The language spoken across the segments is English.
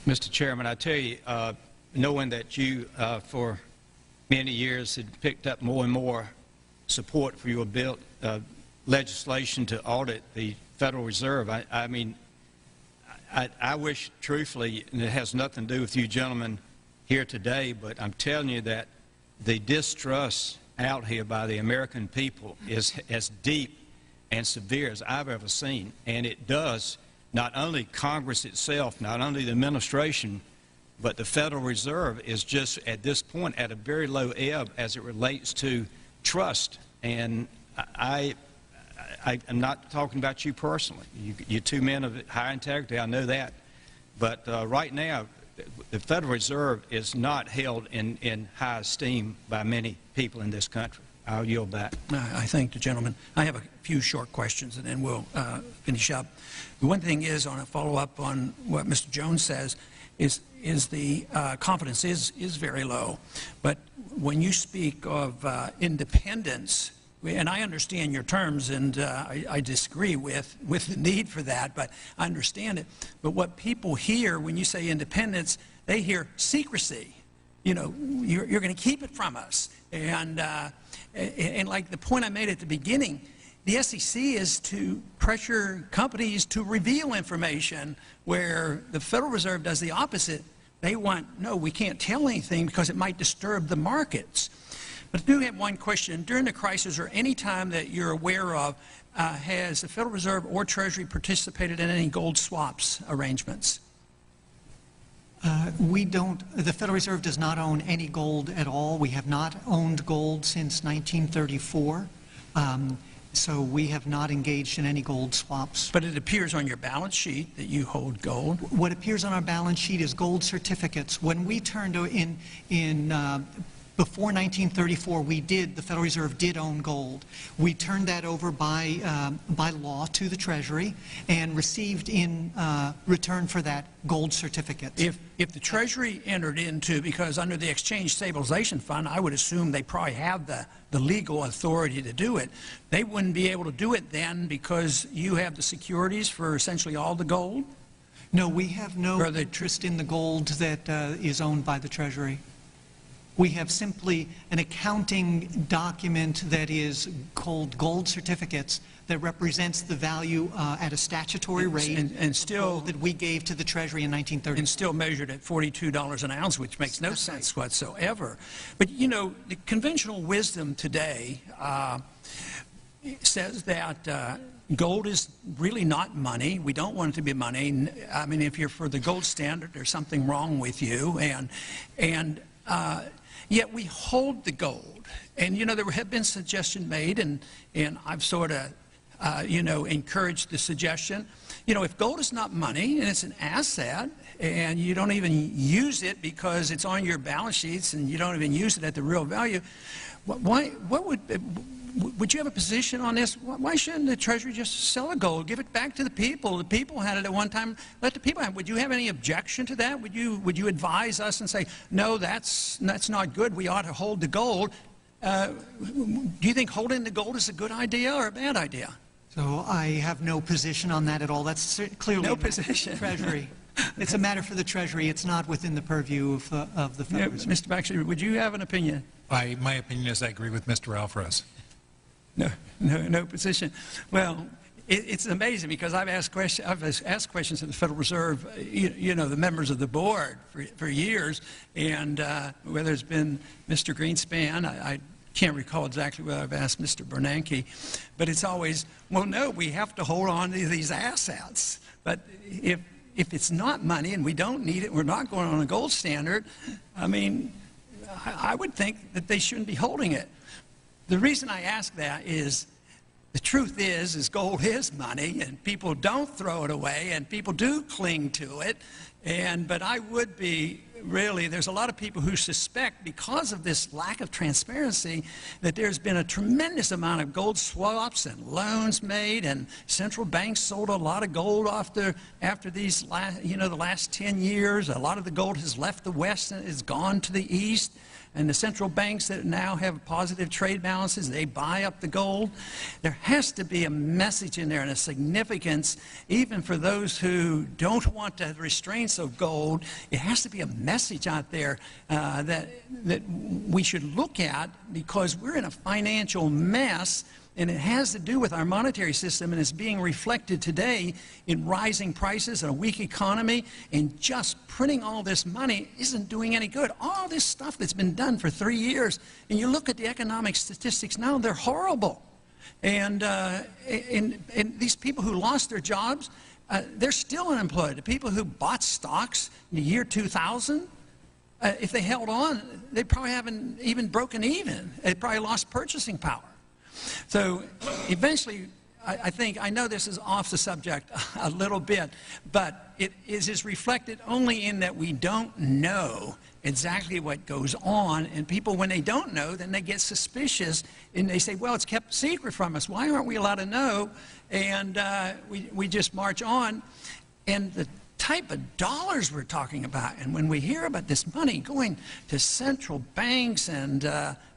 Mr. Chairman, I tell you, knowing that you, for many years, had picked up more and more support for your bill, legislation to audit the Federal Reserve, I mean, I wish, truthfully, and it has nothing to do with you gentlemen here today, but I'm telling you that the distrust out here by the American people is as deep and severe as I've ever seen. And it does, not only Congress itself, not only the administration, but the Federal Reserve is just at this point at a very low ebb as it relates to trust. And I'm not talking about you personally. You're two men of high integrity, I know that. But right now, the Federal Reserve is not held in high esteem by many people in this country. I'll yield back. I thank the gentleman. I have a few short questions, and then we'll finish up. The one thing is, on a follow-up on what Mr. Jones says, is the confidence is very low. But when you speak of independence, and I understand your terms, and I disagree with the need for that, but I understand it. But what people hear when you say independence, they hear secrecy. You know, you're going to keep it from us. And like the point I made at the beginning, the SEC is to pressure companies to reveal information, where the Federal Reserve does the opposite. They want, no, we can't tell anything because it might disturb the markets. But I do have one question. During the crisis, or any time that you're aware of, has the Federal Reserve or Treasury participated in any gold swaps arrangements? We don't. The Federal Reserve does not own any gold at all. We have not owned gold since 1934. So we have not engaged in any gold swaps. But it appears on your balance sheet that you hold gold. What appears on our balance sheet is gold certificates. When we turned before 1934, the Federal Reserve did own gold. We turned that over by law to the Treasury and received in return for that gold certificates. If the Treasury entered into, because under the Exchange Stabilization Fund, I would assume they probably have the legal authority to do it, they wouldn't be able to do it then because you have the securities for essentially all the gold? No, we have no interest in the gold that is owned by the Treasury. We have simply an accounting document that is called gold certificates that represents the value at a statutory rate and still that we gave to the Treasury in 1930. And still measured at $42 an ounce, which makes no sense whatsoever. But, you know, the conventional wisdom today says that gold is really not money. We don't want it to be money. I mean, if you're for the gold standard, there's something wrong with you. Yet we hold the gold. And, you know, there have been suggestions made, and I've sort of, you know, encouraged the suggestion. You know, if gold is not money and it's an asset and you don't even use it because it's on your balance sheets and you don't even use it at the real value, would you have a position on this? Why shouldn't the Treasury just sell the gold, give it back to the people? The people had it at one time. Let the people have it. Would you have any objection to that? Would you advise us and say, no, that's not good. We ought to hold the gold. Do you think holding the gold is a good idea or a bad idea? So I have no position on that at all. That's clearly no position. Treasury. It's a matter for the Treasury. It's not within the purview of the Federal Reserve. Mr. Baxter, would you have an opinion? My opinion is I agree with Mr. Alvarez. No position. Well, it's amazing because I've asked questions of the Federal Reserve, you know, the members of the board for years, and whether it's been Mr. Greenspan, I can't recall exactly whether I've asked Mr. Bernanke, but it's always, well, no, we have to hold on to these assets. But if it's not money and we don't need it, we're not going on a gold standard, I mean, I would think that they shouldn't be holding it. The reason I ask that is the truth is gold is money, and people don't throw it away, and people do cling to it. But I would be really, there's a lot of people who suspect, because of this lack of transparency, that there's been a tremendous amount of gold swaps and loans made, and central banks sold a lot of gold after these the last 10 years. A lot of the gold has left the West and has gone to the East. and the central banks that now have positive trade balances, they buy up the gold. There has to be a message in there and a significance, even for those who don't want the restraints of gold. It has to be a message out there that we should look at, because we're in a financial mess. And it has to do with our monetary system, and it's being reflected today in rising prices and a weak economy, and just printing all this money isn't doing any good. All this stuff that's been done for 3 years, and you look at the economic statistics now, they're horrible. And these people who lost their jobs, they're still unemployed. The people who bought stocks in the year 2000, if they held on, they probably haven't even broken even. They probably lost purchasing power. So eventually, I know this is off the subject a little bit, but it is reflected only in that we don't know exactly what goes on, and people, when they don't know, then they get suspicious, and they say, well, it's kept secret from us. Why aren't we allowed to know? And we just march on, and the type of dollars we're talking about, and when we hear about this money going to central banks and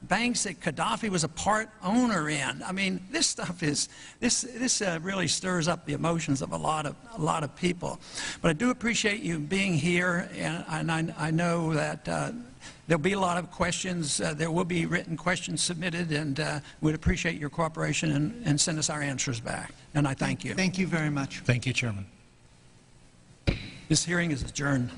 banks that Gaddafi was a part owner in, I mean, this stuff is this really stirs up the emotions of a lot of people. But I do appreciate you being here, and I know that there'll be a lot of questions. There will be written questions submitted, and we'd appreciate your cooperation and send us our answers back. And I thank you. Thank you very much. Thank you, Chairman. This hearing is adjourned.